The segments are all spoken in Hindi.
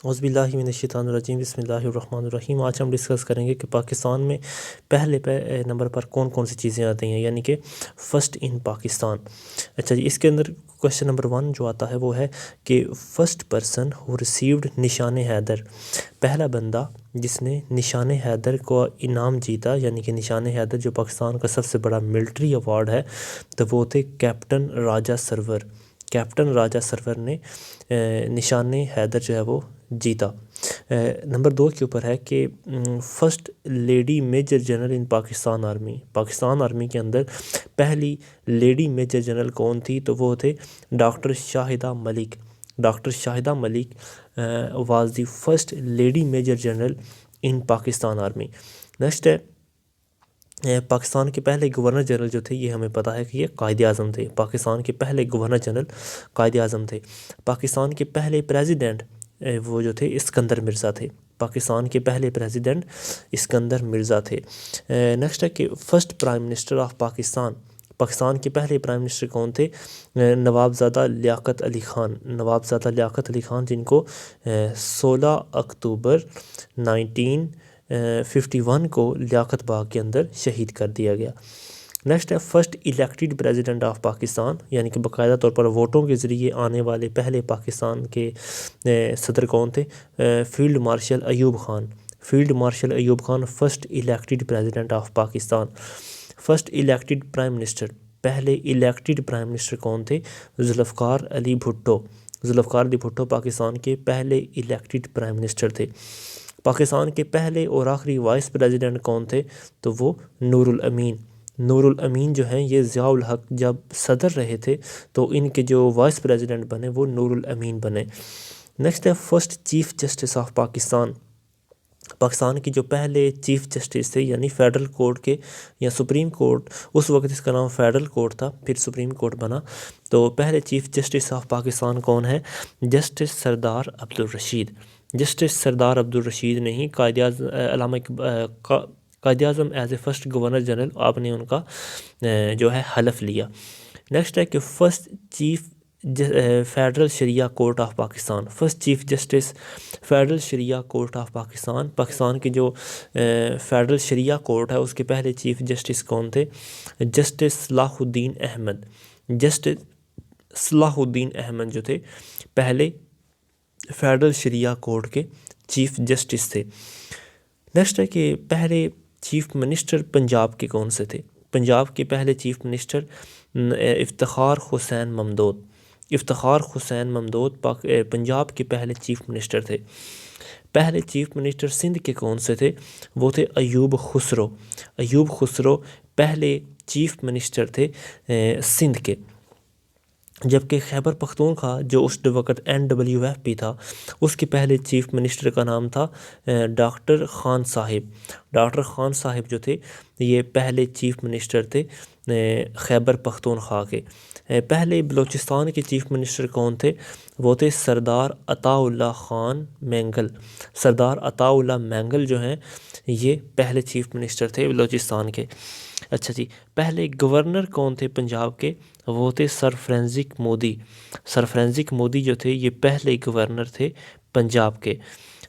औज़ुबिल्लाहिमिनश्शैतानिर्रजीम बिस्मिल्लाहिर्रहमानिर्रहीम। आज हम डिस्कस करेंगे कि पाकिस्तान में पहले नंबर पर कौन कौन सी चीज़ें आती हैं, यानी कि फ़र्स्ट इन पाकिस्तान। अच्छा जी, इसके अंदर क्वेश्चन नंबर 1 जो आता है वो है कि फ़र्स्ट पर्सन हु रिसीव्ड निशान हैदर, पहला बंदा जिसने निशान हैदर को इनाम जीता, यानी कि निशान हैदर जो पाकिस्तान का सबसे बड़ा मिलिट्री अवार्ड है, तो वो थे कैप्टन राजा सरवर। कैप्टन राजा सरवर ने निशान हैदर जो है वो जीता। नंबर 2 के ऊपर है कि first lady major general in Pakistan army, Pakistan army के अंदर पहली लेडी मेजर जनरल कौन थी, तो वो थे doctor Shahida Malik. Doctor Shahida Malik was the first lady major general in Pakistan army. Next है पाकिस्तान के पहले गवर्नर जनरल जो थे, ये हमें पता है कि ये कायद आज़म थे। पाकिस्तान के पहले गवर्नर जनरल कायद आज़म थे। पाकिस्तान के पहले प्रेसिडेंट वो जो थे इस्कंदर मिर्ज़ा थे। पाकिस्तान के पहले प्रेसिडेंट इस्कंदर मिर्ज़ा थे। नेक्स्ट है कि first prime minister of Pakistan, Pakistan के पहले प्राइम मिनिस्टर कौन थे, नवाबज़ादा लियाकत अली ख़ान। नवाबज़ादा लियाकत अली ख़ान जिनको 16 अक्टूबर 1951 को लियाकत बाग के अंदर शहीद कर दिया गया। नेक्स्ट है first elected president of Pakistan, यानी कि बाकायदा तौर पर वोटों के ज़रिए आने वाले पहले पाकिस्तान के सदर कौन थे, field marshal Ayub Khan. Field marshal Ayub Khan first elected president of Pakistan. First elected prime minister, पहले इलेक्टेड प्राइम मिनिस्टर कौन थे, जुल्फ़िकार अली भुट्टो। जुल्फ़िकार अली भुट्टो पाकिस्तान के पहले इलेक्टेड प्राइम मिनिस्टर थे। पाकिस्तान के पहले और आखिरी वाइस प्रेसिडेंट कौन थे, तो वो नूरुल अमीन। नूरुल अमीन जो हैं ये ज़ियाउल हक जब सदर रहे थे, तो इनके जो वाइस प्रेसिडेंट बने वो नूरुल अमीन बने। नेक्स्ट है first chief justice of Pakistan. Pakistan की जो पहले चीफ़ जस्टिस थे, यानी फ़ेडरल कोर्ट के या सुप्रीम कोर्ट, उस वक्त इसका नाम फ़ेडरल कोर्ट था, फिर सुप्रीम कोर्ट बना। तो पहले चीफ़ जस्टिस ऑफ पाकिस्तान कौन है, जस्टिस सरदार अब्दुल रशीद। जस्टिस सरदार अब्दुल रशीद ने ही Quaid Azam as a first governor general आपने उनका जो है हलफ लिया। नेक्स्ट है कि first chief federal Sharia court of Pakistan. First chief justice federal Sharia court of Pakistan, Pakistan की जो फ़ेडरल शरिया कोर्ट है उसके पहले चीफ़ जस्टिस कौन थे, जस्टिस सलाहुद्दीन अहमद। जस्टिस सलाहुद्दीन अहमद जो थे पहले फ़ेडरल शरिया कोर्ट के चीफ़ जस्टिस थे। नेक्स्ट है कि पहले चीफ़ मिनिस्टर पंजाब के कौन से थे। पंजाब के पहले चीफ़ मिनिस्टर इफ्तिखार हुसैन ममदूद। इफ्तिखार हुसैन ममदूद पंजाब के पहले चीफ़ मिनिस्टर थे। पहले चीफ़ मिनिस्टर सिंध के कौन से थे, वो थे अयूब खुसरो। अयूब खुसरो पहले चीफ़ मिनिस्टर थे सिंध के। जबकि खैबर पख्तूनख्वा जो उस वक्त NWFP था, उसके पहले चीफ़ मिनिस्टर का नाम था डॉक्टर ख़ान साहिब। डॉक्टर ख़ान साहिब जो थे ये पहले चीफ़ मिनिस्टर थे खैबर पख्तूनख्वा के। पहले बलूचिस्तान के चीफ़ मिनिस्टर कौन थे, वो थे सरदार अताउल्ला ख़ान मैंगल। सरदार अताउल्ला मैंगल जो हैं ये पहले चीफ़ मिनिस्टर थे बलूचिस्तान के। अच्छा जी, पहले गवर्नर कौन थे पंजाब के, वो थे sir forensic Modi. Sir forensic Modi जो थे ये पहले गवर्नर थे पंजाब के।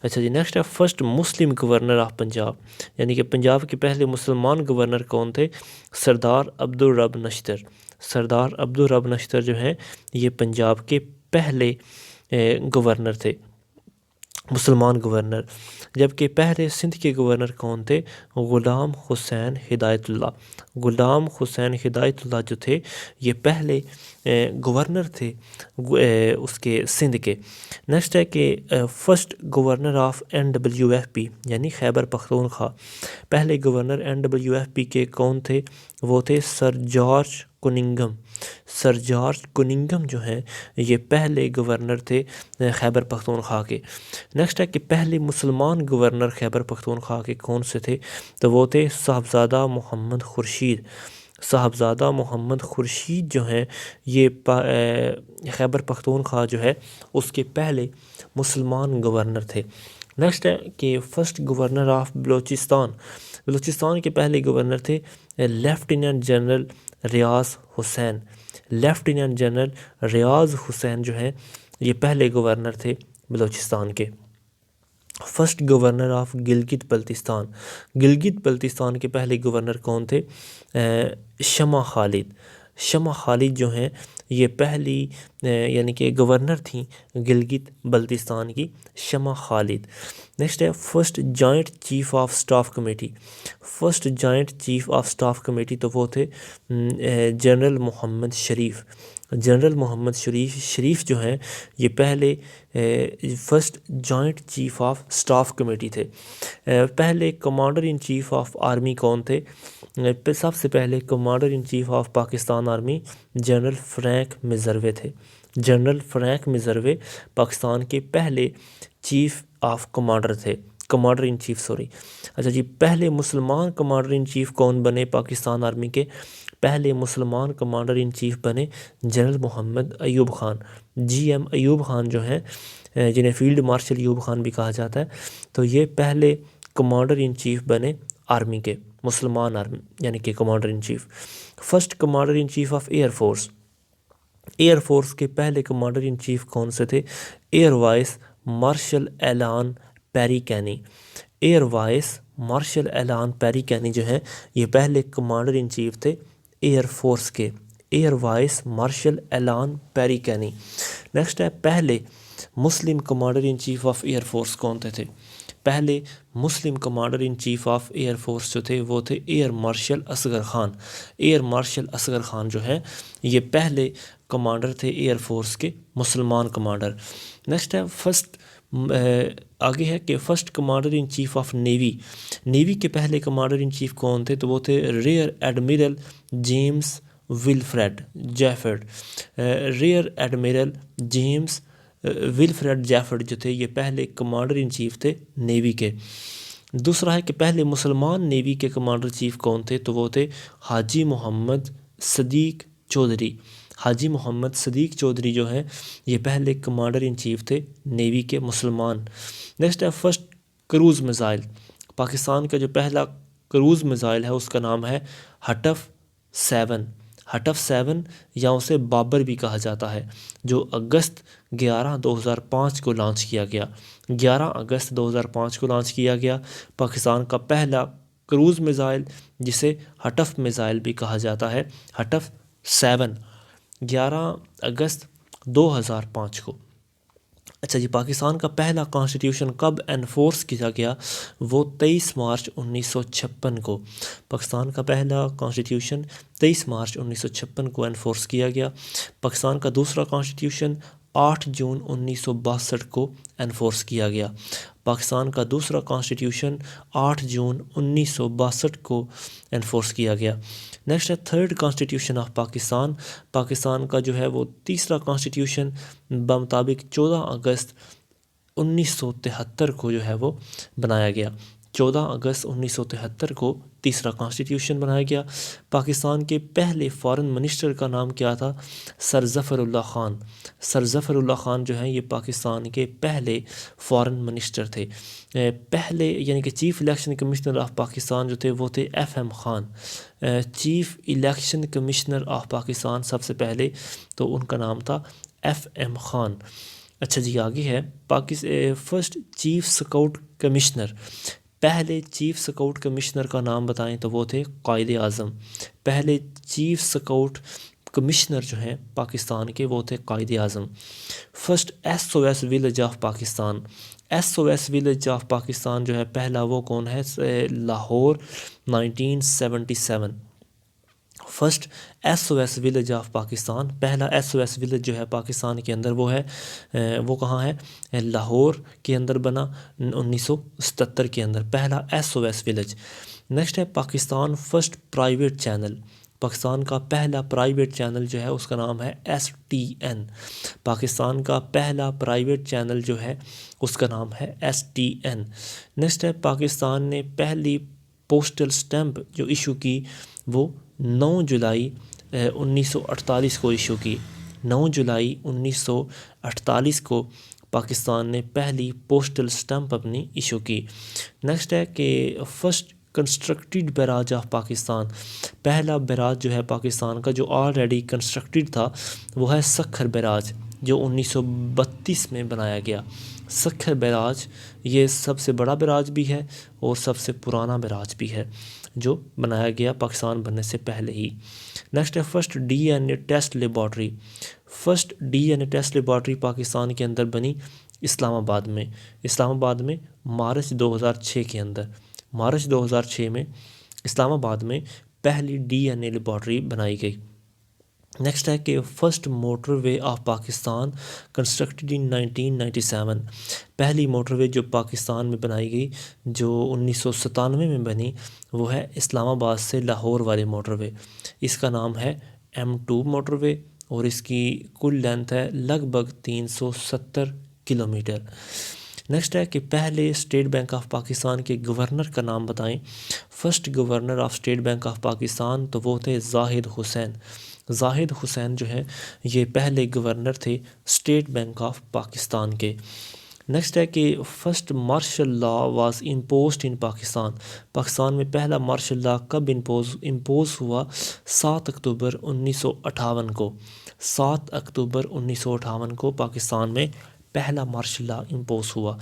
अच्छा जी, नेक्स्ट है first Muslim governor of Punjab, यानी कि पंजाब के पहले मुसलमान गवर्नर कौन थे, सरदार अब्दुल रब नश्तर। सरदार अब्दुल रब नश्तर जो हैं ये पंजाब के पहले गवर्नर थे, मुसलमान गवर्नर। जबकि पहले सिंध के गवर्नर कौन थे, ग़ुलाम हुसैन हिदायतुल्लाह। ग़ुलाम हुसैन हिदायतुल्लाह जो थे ये पहले गवर्नर थे उसके सिंध के। नेक्स्ट है कि फ़र्स्ट गवर्नर ऑफ NWFP यानी खैबर पख्तूनख्वा। पहले गवर्नर NWFP के कौन थे, वो थे सर जॉर्ज कुनिंगम। सर जॉर्ज कुनिंगम जो हैं ये पहले गवर्नर थे खैबर पख्तूनख्वा के। नेक्स्ट है कि पहले मुसलमान गवर्नर खैबर पख्तूनख्वा के कौन से थे, तो वो थे साहबज़ादा मोहम्मद खुर्शीद। साहबज़ादा मोहम्मद खुर्शीद जो हैं ये खैबर पख्तूनख्वा जो है उसके पहले मुसलमान गवर्नर थे। नेक्स्ट है कि first governor of Balochistan. Balochistan के पहले गवर्नर थे लेफ्टिनेंट जनरल रियाज़ हुसैन। लेफ्टिनेंट जनरल रियाज़ हुसैन जो हैं ये पहले गवर्नर थे बलूचिस्तान के। First governor of Gilgit Baltistan. Gilgit Baltistan के पहले गवर्नर कौन थे? शमा खालिद। शमा खालिद जो हैं ये पहली यानी कि गवर्नर थी गिलगित बल्तिस्तान की, शमा खालिद। नेक्स्ट है first joint chief of staff committee. First joint chief of staff committee तो वो थे जनरल मोहम्मद शरीफ। जनरल मोहम्मद शरीफ जो हैं ये पहले first joint chief of staff committee थे। पहले commander in chief of army कौन थे? सबसे पहले commander in chief of Pakistan army general Frank Messervy थे। जनरल फ्रैंक मिजर्वे पाकिस्तान के पहले चीफ ऑफ कमांडर थे, कमांडर इन चीफ सॉरी। अच्छा जी, पहले मुसलमान कमांडर इन चीफ कौन बने पाकिस्तान आर्मी के? पहले मुसलमान कमांडर इन चीफ बने जनरल मोहम्मद अयूब खान। GM अयूब खान जो हैं जिन्हें फील्ड मार्शल अयूब खान भी कहा जाता है, तो ये पहले कमांडर इन चीफ बने आर्मी के, मुसलमान आर्मी यानी कि commander in chief. First commander in chief of air force. Air force के पहले कमांडर इन चीफ कौन से थे? Air vice marshal Allan Perry Keene. Air vice marshal Allan Perry Keene जो हैं ये पहले कमांडर इन चीफ थे एयरफोर्स के, air vice marshal Allan Perry Keene. Next है पहले Muslim commander in chief of air force कौन थे? पहले Muslim commander in chief of air force जो थे वो थे air marshal Asghar Khan. Air marshal Asghar Khan जो है ये पहले कमांडर थे एयरफोर्स के, मुसलमान कमांडर। नेक्स्ट है फर्स्ट आगे है कि first commander in chief of navy. Navy के पहले कमांडर इन चीफ कौन थे? तो वो थे rear admiral James Wilfred Jefford. Rear admiral James Wilfred Jefford जो थे ये पहले कमांडर इन चीफ थे नेवी के। दूसरा है कि पहले मुसलमान नेवी के कमांडर चीफ कौन थे? तो वो थे हाजी मोहम्मद सदीक चौधरी। हाजी मोहम्मद सदीक चौधरी जो हैं ये पहले कमांडर इन चीफ थे नेवी के, मुसलमान। नेक्स्ट है फर्स्ट क्रूज़ मिसाइल। पाकिस्तान का जो पहला क्रूज़ मिसाइल है उसका नाम है हटफ 7। हटफ 7 या उसे बाबर भी कहा जाता है, जो अगस्त 11 2005 को लॉन्च किया गया। 11 अगस्त 2005 को लॉन्च किया गया पाकिस्तान का पहला क्रूज़ मिसाइल, जिसे हटफ मिसाइल भी कहा जाता है, हटफ 7 11 अगस्त 2005 को। अच्छा जी, पाकिस्तान का पहला कॉन्स्टिट्यूशन कब एनफोर्स किया गया? वो 23 मार्च 1956 को। पाकिस्तान का पहला कॉन्स्टिट्यूशन 23 मार्च 1956 को एनफोर्स किया गया। पाकिस्तान का दूसरा कॉन्स्टिट्यूशन 8 जून 1962 को एनफोर्स किया गया। पाकिस्तान का दूसरा कॉन्स्टिट्यूशन 8 जून 1962 को एनफोर्स किया गया। नेक्स्ट है third constitution of Pakistan. Pakistan का जो है वो तीसरा कॉन्स्टिट्यूशन बमुताबिक 14 अगस्त 1973 को जो है वो बनाया गया। 14 अगस्त 1973 को तीसरा कॉन्स्टिट्यूशन बनाया गया। पाकिस्तान के पहले फॉरेन मिनिस्टर का नाम क्या था? सर ज़फ़रुल्लाह ख़ान। सर ज़फ़रुल्लाह ख़ान जो हैं ये पाकिस्तान के पहले फॉरेन मिनिस्टर थे। पहले यानी कि chief election commissioner of Pakistan जो थे वो थे FM Khan. Chief election commissioner of Pakistan सबसे पहले तो उनका नाम था FM ख़ान। अच्छा जी, आगे है फर्स्ट चीफ स्काउट कमिश्नर। पहले चीफ स्काउट कमिश्नर का नाम बताएं तो वो थे कायदे आज़म। पहले चीफ स्काउट कमिश्नर जो हैं पाकिस्तान के वो थे Quaid Azam. First SOS village of Pakistan. SOS village of Pakistan जो है पहला वो कौन है? Lahore 1977। First SOS village of Pakistan, पहला SOS विलेज जो है पाकिस्तान के अंदर वो है वो कहाँ है? लाहौर के अंदर बना 1977 के अंदर पहला SOS विलेज। नेक्स्ट है Pakistan first private channel. Pakistan का पहला प्राइवेट चैनल जो है उसका नाम है STN। पाकिस्तान का पहला प्राइवेट चैनल जो है उसका नाम है STN। नेक्स्ट है पाकिस्तान ने पहली पोस्टल स्टैम्प जो इशू की वो 9 जुलाई 1948 को इशू की। 9 जुलाई 1948 को पाकिस्तान ने पहली पोस्टल स्टैम्प अपनी इशू की। नेक्स्ट है कि first constructed barrage of Pakistan. पहला बैराज जो है पाकिस्तान का जो ऑलरेडी कंस्ट्रक्टेड था वो है सखर बैराज, जो 1932 में बनाया गया। सखर बैराज ये सबसे बड़ा बैराज भी है और सबसे पुराना बैराज भी है जो बनाया गया पाकिस्तान बनने से पहले ही। नेक्स्ट है first DNA test laboratory. First DNA test laboratory Pakistan के अंदर बनी इस्लामाबाद में। इस्लामाबाद में मार्च 2006 के अंदर, मार्च 2006 में इस्लामाबाद में पहली डीएनए लेबॉर्ट्री बनाई गई। नेक्स्ट है कि first motorway of Pakistan constructed in 1997। पहली मोटरवे जो पाकिस्तान में बनाई गई जो 1997 में बनी वो है इस्लामाबाद से लाहौर वाली मोटरवे। इसका नाम है M2 मोटरवे और इसकी कुल लेंथ है लगभग 370 किलोमीटर। नेक्स्ट है कि पहले स्टेट बैंक ऑफ पाकिस्तान के गवर्नर का नाम बताएं। First governor of state bank of Pakistan तो वो थे जाहिद हुसैन। जाहिद हुसैन जो है ये पहले गवर्नर थे स्टेट बैंक ऑफ पाकिस्तान के। नेक्स्ट है कि first martial law was imposed in Pakistan. Pakistan में पहला मार्शल लॉ कब इम्पोज हुआ? 7 अक्टूबर 1958 को। 7 अक्टूबर 1958 को पाकिस्तान में पहला मार्शल लॉ इम्पोज हुआ।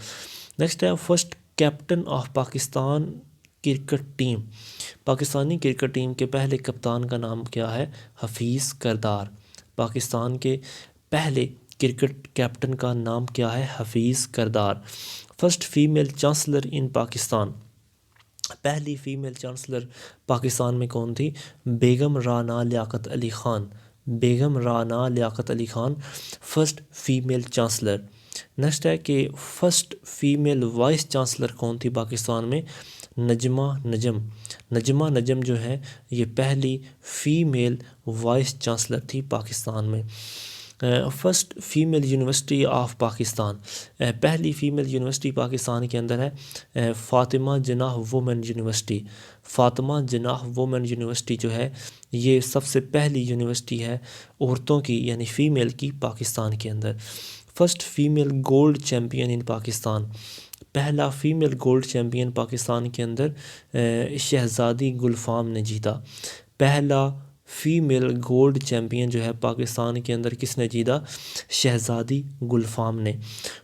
नेक्स्ट है first captain of Pakistan cricket team. Pakistani cricket team के पहले कप्तान का नाम क्या है? हफीज़ करदार। पाकिस्तान के पहले क्रिकेट कैप्टन का नाम क्या है? Hafeez Kardar. First female chancellor in Pakistan. पहली फीमेल चांसलर पाकिस्तान में कौन थी? Begum Rana Liaquat Ali Khan. Begum Rana Liaquat Ali Khan first female chancellor. Next है कि फर्स्ट फीमेल वाइस चांसलर कौन थी पाकिस्तान में? नजमा नजम। नजमा नजम जो है ये पहली फीमेल वाइस चांसलर थी पाकिस्तान में। First female university of Pakistan. पहली फीमेल यूनिवर्सिटी पाकिस्तान के अंदर है Fatima Jinnah women university. Fatima Jinnah women university जो है ये सबसे पहली यूनिवर्सिटी है औरतों की यानी फ़ीमेल की पाकिस्तान के अंदर। फर्स्ट फीमेल गोल्ड चैम्पियन इन पाकिस्तान। पहला फीमेल गोल्ड चैम्पियन पाकिस्तान के अंदर शहज़ादी गुलफाम ने जीता। पहला फीमेल गोल्ड चैम्पियन जो है पाकिस्तान के अंदर किसने जीता? शहज़ादी गुलफाम ने।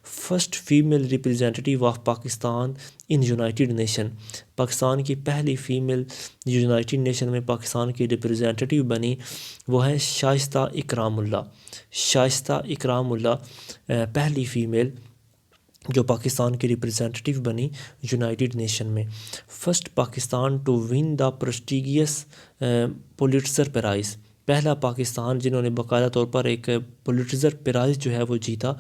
First female representative of Pakistan in United nation. Pakistan की पहली फ़ीमेल यूनाइटेड नेशन में पाकिस्तान की रिप्रेजेंटेटिव बनी वो है शाइस्ता इकरामुल्लाह। शाइस्ता इकरामुल्लाह पहली फ़ीमेल जो पाकिस्तान की रिप्रेजेंटेटिव बनी यूनाइटेड नेशन में। First Pakistan to win the prestigious Pulitzer prize. पहला पाकिस्तान जिन्होंने बाकायदा तौर पर एक पुलिट्ज़र प्राइज़ जो है वो जीता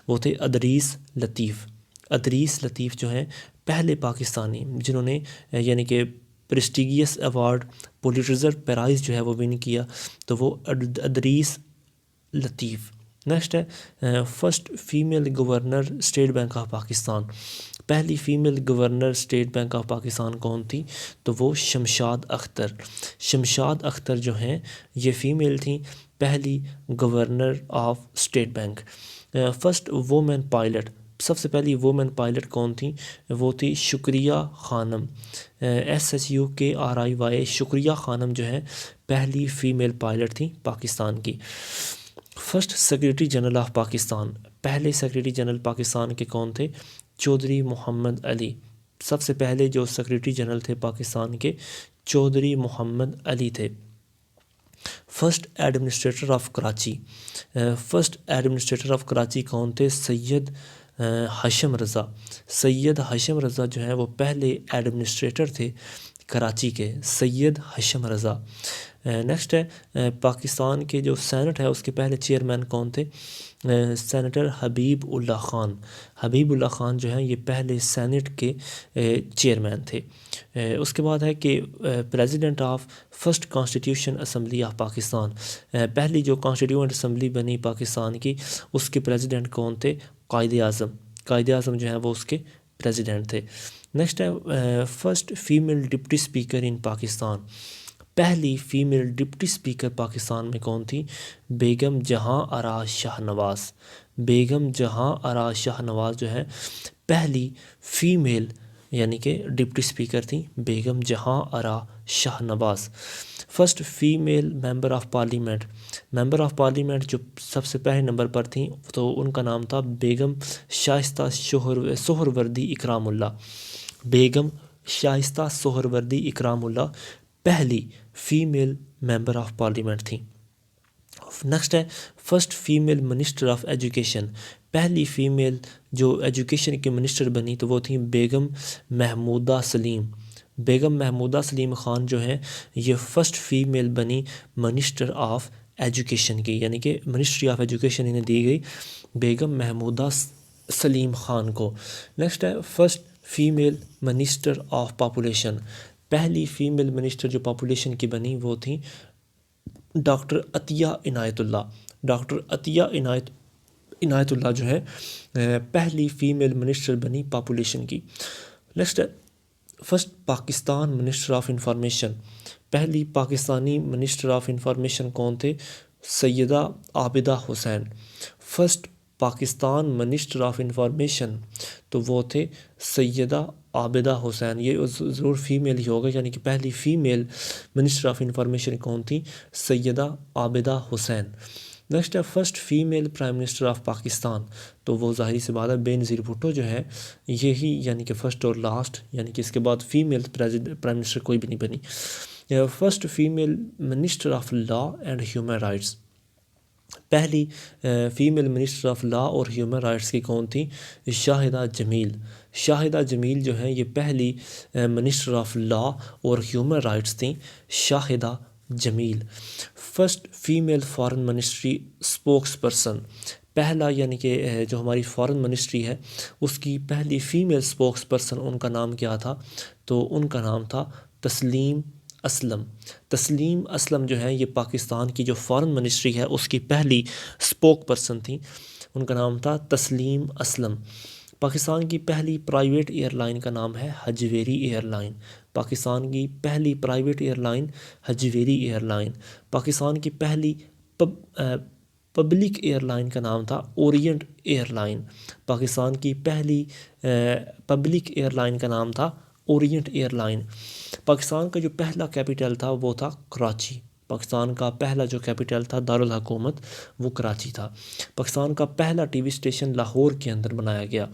वो थे अदरीस लतीफ़। अदरीस लतीफ़ जो हैं पहले पाकिस्तानी जिन्होंने यानी कि प्रेस्टिजियस अवार्ड पुलिट्ज़र प्राइज़ जो है वो विन किया तो वो अदरीस लतीफ़। नेक्स्ट है first female governor state bank of Pakistan. पहली female governor state bank of Pakistan कौन थी? तो वो शमशाद अख्तर। शमशाद अख्तर जो हैं ये फ़ीमेल थी पहली governor of state bank. First women pilot. सबसे पहली वुमेन पायलट कौन थी? वो थी शुक्रिया ख़ानम। SHUKRIYA शुक्रिया ख़ानम जो है पहली फ़ीमेल पायलट थी पाकिस्तान की। First secretary general of Pakistan. पहले सेक्रेटरी जनरल पाकिस्तान के कौन थे? चौधरी मोहम्मद अली। सबसे पहले जो सेक्रेटरी जनरल थे पाकिस्तान के चौधरी मोहम्मद अली थे। First administrator of Karachi. First administrator of Karachi कौन थे? सैयद हाशिम रज़ा। सैयद हाशिम रज़ा जो है वो पहले एडमिनिस्ट्रेटर थे कराची के, सैयद हाशिम रज़ा। नेक्स्ट है पाकिस्तान के जो सेनेट है उसके पहले चेयरमैन कौन थे? सेनेटर हबीब उल्लाह ख़ान। हबीब उल्लाह ख़ान जो है ये पहले सेनेट के चेयरमैन थे। उसके बाद है कि president of first constitution assembly of Pakistan. पहली जो कॉन्स्टिट्यूएंट असम्बली बनी पाकिस्तान की उसके प्रेसिडेंट कौन थे? कायदे आज़म। कायदे आज़म जो है वो उसके प्रेसिडेंट थे। नेक्स्ट है first female deputy speaker in Pakistan. पहली फ़ीमेल डिप्टी स्पीकर पाकिस्तान में कौन थी? बेगम जहां आरा शाहनवाज़। बेगम जहां आरा शाहनवाज़ जो है पहली फ़ीमेल यानी कि डिप्टी स्पीकर थी Begum Jahan Ara Shahnawaz. First female member of parliament जो सबसे पहले नंबर पर थी तो उनका नाम था बेगम शाइस्ता सोहरवर्दी इकरामुल्ला। बेगम शाइस्ता सोहरवर्दी इकरामुल्ला पहली फीमेल मेंबर ऑफ पार्लियामेंट थी। नेक्स्ट है first female minister of education. पहली फीमेल जो एजुकेशन के मिनिस्टर बनी तो वो थी बेगम महमूदा सलीम। बेगम महमूदा सलीम ख़ान जो हैं ये फ़र्स्ट फीमेल बनी मिनिस्टर ऑफ एजुकेशन की, यानी कि मिनिस्ट्री ऑफ एजुकेशन इन्हें दी गई बेगम महमूदा सलीम ख़ान को। नेक्स्ट है first female minister of population. पहली फीमेल मिनिस्टर जो पॉपुलेशन की बनी वो थी डॉक्टर अतिया इनायतुल्ला। डॉक्टर अतिया इनायतुल्ला जो है पहली फ़ीमेल मिनिस्टर बनी पॉपुलेशन की। नेक्स्ट है first Pakistan minister of information. पहली पाकिस्तानी मिनिस्टर ऑफ इंफॉर्मेशन कौन थे? Syeda Abida Hussain. First Pakistan minister of information तो वो थे सैयदा आबिदा हुसैन। ये ज़रूर फीमेल ही होगा, यानी कि पहली फ़ीमेल मिनिस्टर ऑफ इंफॉर्मेशन कौन थी? सैयदा आबिदा हुसैन। नेक्स्ट है first female prime minister of Pakistan तो वो ज़ाहिर सी बात है बेनज़ीर भुट्टो जो है यही, यानी कि फ़र्स्ट और लास्ट, यानी कि इसके बाद फीमेल प्राइम मिनिस्टर कोई भी नहीं बनी। First female minister of law and human rights. पहली फ़ीमेल मिनिस्टर ऑफ लॉ और ह्यूमन राइट्स की कौन थी? शाहिदा जमील। शाहिदा जमील जो है ये पहली मिनिस्टर ऑफ लॉ और ह्यूमन राइट्स थी, Shahida Jamil. First female foreign ministry spokesperson. पहला यानी कि जो हमारी फॉरेन मिनिस्ट्री है उसकी पहली फ़ीमेल स्पोक्स पर्सन उनका नाम क्या था? तो उनका नाम था तस्लीम असलम। तस्लीम असलम जो है ये पाकिस्तान की जो फॉरेन मिनिस्ट्री है उसकी पहली स्पोक पर्सन थी, उनका नाम था तस्लीम असलम। पाकिस्तान की पहली प्राइवेट एयरलाइन का नाम है हजवेरी एयरलाइन। पाकिस्तान की पहली private airline Hajvery airline. Pakistan की पहली पब्लिक एयरलाइन का नाम था ओरिएंट एयरलाइन। पाकिस्तान की पहली पब्लिक एयरलाइन का नाम था ओरिएंट एयरलाइन। पाकिस्तान का जो पहला कैपिटल था वो था कराची। पाकिस्तान का पहला जो कैपिटल था दारुल हुकूमत वो कराची था। पाकिस्तान का पहला टीवी स्टेशन लाहौर के अंदर बनाया गया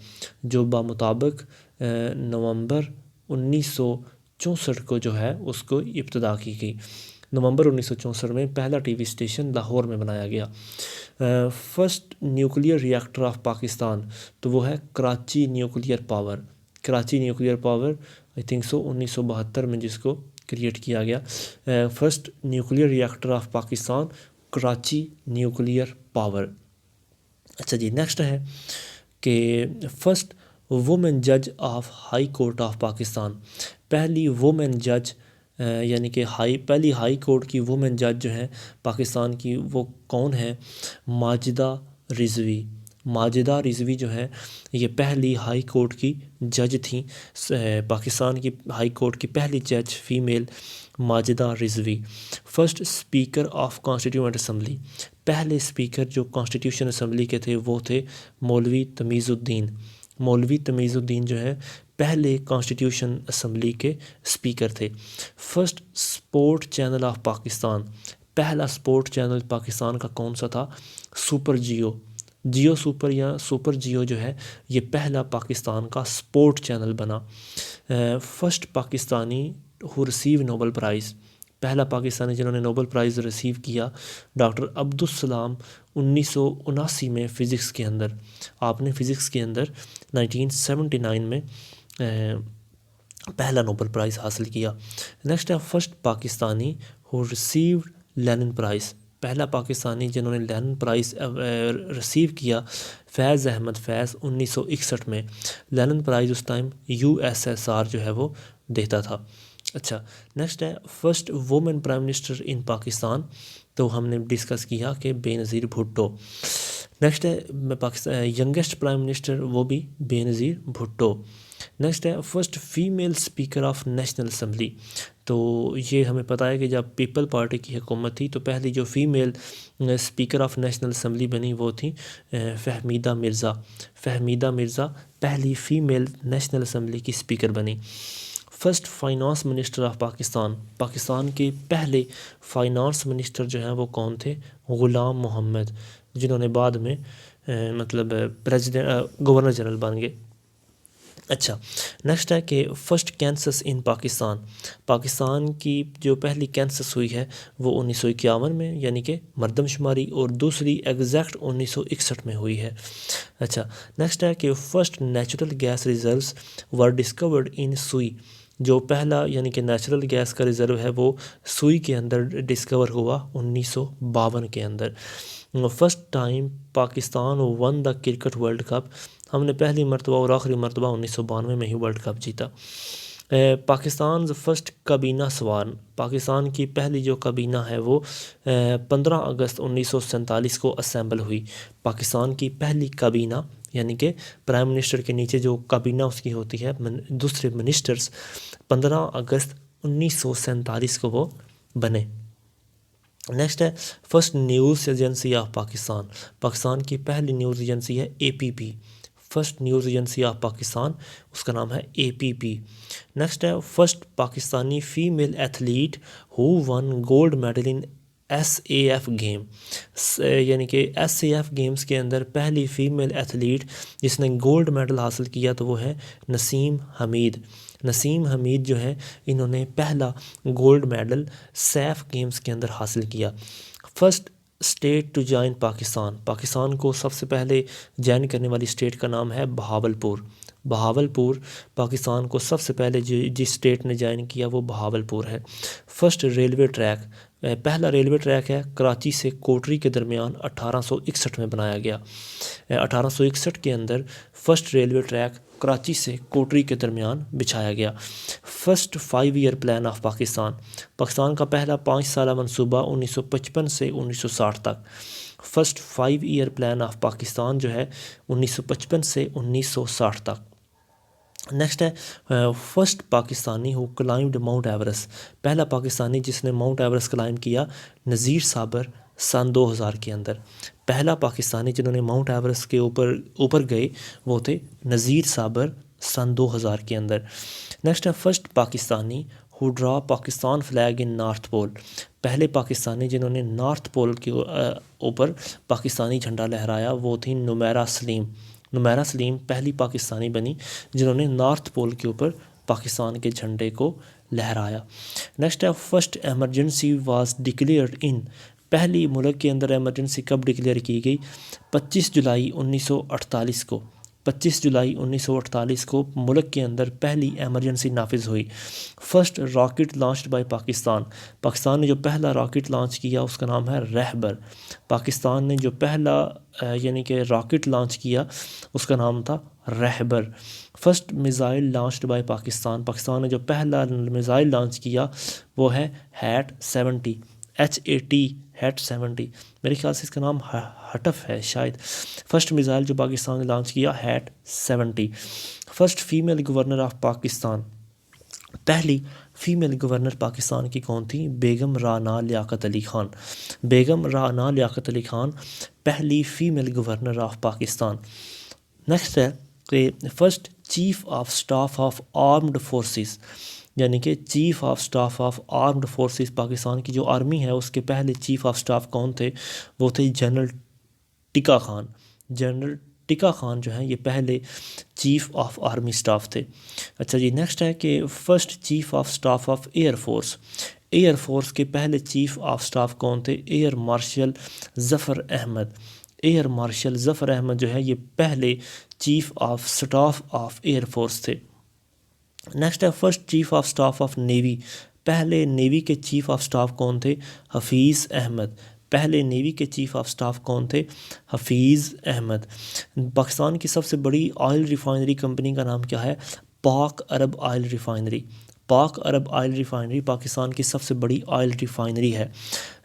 जो बामुताबिक नवंबर 1964 को जो है उसको इब्तिदा की गई। नवंबर 1964 में पहला टीवी स्टेशन लाहौर में बनाया गया। First nuclear reactor of Pakistan तो वो है Karachi nuclear power. Karachi nuclear power I think so 1972 में जिसको क्रिएट किया गया। First nuclear reactor of Pakistan Karachi nuclear power. अच्छा जी, नेक्स्ट है कि फर्स्ट वुमेन जज of high court of Pakistan. पहली वुमेन जज यानी कि पहली हाई कोर्ट की वुमेन जज जो है पाकिस्तान की वो कौन है? माजिदा रिजवी। माजिदा रिजवी जो है ये पहली हाई कोर्ट की जज थी। पाकिस्तान की हाई कोर्ट की पहली जज female Majida Rizvi. First speaker of constituent assembly. पहले स्पीकर जो कॉन्स्टिट्यूशन असम्बली के थे वो थे मौलवी तमीज़ुद्दीन। मौलवी तमीज़ुद्दीन जो है पहले कॉन्स्टिट्यूशन असम्बली के स्पीकर थे। First sport channel of Pakistan. पहला स्पोर्ट चैनल पाकिस्तान का कौन सा था? सुपर जियो। जियो सुपर या सुपर जियो जो है ये पहला पाकिस्तान का स्पोर्ट चैनल बना। First Pakistani who receive Nobel prize. पहला पाकिस्तानी जिन्होंने नोबल प्राइज़ रिसीव किया डॉक्टर अब्दुस्सलाम 1979 में फ़िज़िक्स के अंदर। आपने फ़िज़िक्स के अंदर 1979 में पहला नोबल प्राइज़ हासिल किया। नेक्स्ट है first Pakistani who received Lenin prize. पहला पाकिस्तानी जिन्होंने लेनिन प्राइज़ रिसीव किया फैज़ अहमद फैज़ 1961 में। लेनिन प्राइज़ उस टाइम USSR जो है वो देता था। अच्छा, नेक्स्ट है first women prime minister in Pakistan तो हमने डिस्कस किया कि बेनज़ीर भुट्टो। नेक्स्ट है पाकिस्तान यंगेस्ट प्राइम मिनिस्टर वो भी बेनज़ीर भुट्टो। नेक्स्ट है first female speaker of national assembly. तो ये हमें पता है कि जब पीपल पार्टी की हुकूमत थी तो पहली जो female speaker of national assembly बनी वो थी फ़हमीदा मिर्ज़ा। फ़हमीदा मिर्ज़ा पहली फ़ीमेल नेशनल असम्बली की स्पीकर बनी। First finance minister of Pakistan, Pakistan के पहले फाइनेंस मिनिस्टर जो हैं वो कौन थे? ग़ुलाम मोहम्मद, जिन्होंने बाद में मतलब प्रेसिडेंट गवर्नर जनरल बन गए। अच्छा, नेक्स्ट है कि फ़र्स्ट कैंसस इन पाकिस्तान, पाकिस्तान की जो पहली कैंसस हुई है वो 1951 में यानी कि मरदमशुमारी, और दूसरी एग्जैक्ट 1961 में हुई है। अच्छा, नेक्स्ट है कि first natural gas reserves were discovered in सुई, जो पहला यानी कि नेचुरल गैस का रिज़र्व है वो सुई के अंदर डिस्कवर हुआ 1952 के अंदर। First time Pakistan one the cricket world cup, हमने पहली मरतबा और आखिरी मरतबा 1992 में ही वर्ल्ड कप जीता। पाकिस्तान फर्स्ट काबीना सवार, पाकिस्तान की पहली जो काबीना है वो 15 अगस्त 1947 को असेंबल हुई। पाकिस्तान की पहली काबीना यानी कि प्राइम मिनिस्टर के नीचे जो काबीना उसकी होती है दूसरे मिनिस्टर्स, 15 अगस्त 1947 को वो बने। नेक्स्ट है first news agency of Pakistan, Pakistan की पहली न्यूज़ एजेंसी है APP, first news agency of Pakistan, उसका नाम है APP। नेक्स्ट है first Pakistani female athlete who one gold medal in SAF game, यानी कि SAF गेम्स के अंदर पहली फ़ीमेल एथलीट जिसने गोल्ड मेडल हासिल किया तो वो है नसीम हमीद। नसीम हमीद जो है इन्होंने पहला गोल्ड मेडल सैफ गेम्स के अंदर हासिल किया। First state to join Pakistan, Pakistan को सबसे पहले ज्वाइन करने वाली स्टेट का नाम है बहावलपुर। बहावलपुर पाकिस्तान को सबसे पहले जिस स्टेट ने ज्वाइन किया वो बहावलपुर है। फर्स्ट रेलवे ट्रैक, पहला रेलवे ट्रैक है कराची से कोटरी के दरमियान 1861 में बनाया गया। 1861 के अंदर फर्स्ट रेलवे ट्रैक कराची से कोटरी के दरमियान बिछाया गया। First 5 year plan of Pakistan, Pakistan का पहला 5 साला मनसूबा 1955 से 1960 तक। First 5 year plan of Pakistan जो है 1955 से 1960 तक। नेक्स्ट है first Pakistani who climbed mount Everest, पहला पाकिस्तानी जिसने माउंट एवरेस्ट क्लाइम किया नज़ीर साबर सन 2000 के अंदर। पहला पाकिस्तानी जिन्होंने माउंट एवरेस्ट के ऊपर गए वो थे नज़ीर साबर सन 2000 के अंदर। नेक्स्ट है first Pakistani who draw Pakistan flag in North Pole, पहले पाकिस्तानी जिन्होंने नॉर्थ पोल के ऊपर पाकिस्तानी झंडा लहराया वो थी नुमैरा सलीम। नुमैरा सलीम पहली पाकिस्तानी बनी जिन्होंने नॉर्थ पोल के ऊपर पाकिस्तान के झंडे को लहराया। नेक्स्ट है फर्स्ट एमरजेंसी वाज डिक्लेयर्ड इन, पहली मुल्क के अंदर एमरजेंसी कब डिक्लेयर की गई? 25 जुलाई 1948 को। 25 जुलाई 1948 को मुल्क के अंदर पहली एमरजेंसी नाफिज हुई। First rocket launched by Pakistan, Pakistan ने जो पहला रॉकेट लॉन्च किया उसका नाम है रहबर। पाकिस्तान ने जो पहला यानी कि रॉकेट लॉन्च किया उसका नाम था Rehbar. First missile launched by Pakistan, Pakistan ने जो पहला मिज़ाइल लॉन्च किया वो है हैट 70, HAT हैट 70, मेरे ख्याल से इसका नाम हटफ है शायद। फर्स्ट मिज़ाइल जो पाकिस्तान ने लॉन्च किया hat 70। First female governor of Pakistan, पहली फ़ीमेल गवर्नर पाकिस्तान की कौन थी? बेगम राना लियाकत अली ख़ान। बेगम राना लियाकत अली ख़ान पहली female governor of Pakistan. Next है कि first chief of staff of armed forces, यानी कि chief of staff of armed forces, Pakistan की जो आर्मी है उसके पहले चीफ़ ऑफ स्टाफ कौन थे? वो थे जनरल टिक्का खान। जनरल टिक्का खान जो है ये पहले चीफ़ ऑफ आर्मी स्टाफ थे। अच्छा जी, नेक्स्ट है कि first chief of staff of air force, air force के पहले चीफ़ ऑफ स्टाफ कौन थे? Air marshal Zafar Ahmad. Air marshal Zafar Ahmad जो है ये पहले chief of staff of air force थे। नेक्स्ट है first chief of staff of navy, पहले नेवी के चीफ़ ऑफ स्टाफ कौन थे? हफीज़ अहमद। पहले नेवी के चीफ़ ऑफ स्टाफ कौन थे? हफीज़ अहमद। पाकिस्तान की सबसे बड़ी ऑयल रिफाइनरी कंपनी का नाम क्या है? पाक अरब ऑयल रिफाइनरी। पाक अरब ऑयल रिफाइनरी पाकिस्तान की सबसे बड़ी ऑयल रिफाइनरी है।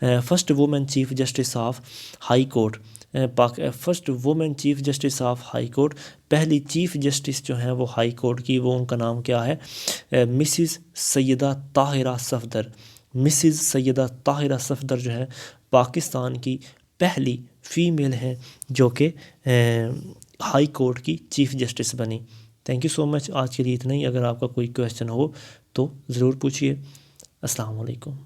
First women chief justice of high court, first women chief justice of high court, पहली चीफ़ जस्टिस जो हैं वो हाई कोर्ट की, वो उनका नाम क्या है, मिसिज़ सैयदा ताहिरा सफदर। मिसिज़ सैयदा ताहिरा सफदर जो है पाकिस्तान की पहली फ़ीमेल हैं जो कि हाई कोर्ट की चीफ़ जस्टिस बनी। Thank you so much. आज के लिए इतना ही। अगर आपका कोई क्वेश्चन हो तो ज़रूर पूछिए। अस्सलाम वालेकुम।